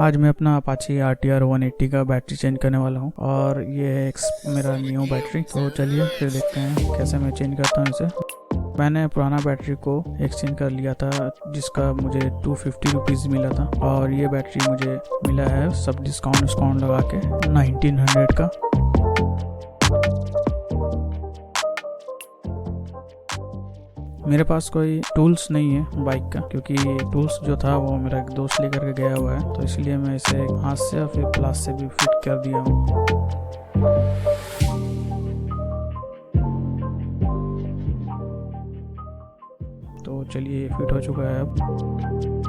आज मैं अपना अपाची RTR 180 का बैटरी चेंज करने वाला हूँ और ये है मेरा न्यू बैटरी। तो चलिए फिर देखते हैं कैसे मैं चेंज करता हूँ इसे। मैंने पुराना बैटरी को एक्सचेंज कर लिया था जिसका मुझे 250 रुपीज़ मिला था और ये बैटरी मुझे मिला है सब डिस्काउंट लगा के 1900 का। मेरे पास कोई टूल्स नहीं है बाइक का, क्योंकि टूल्स जो था वो मेरा एक दोस्त लेकर के गया हुआ है, तो इसलिए मैं इसे हाथ से और फिर प्लास से भी फिट कर दिया हूँ। तो चलिए फिट हो चुका है अब।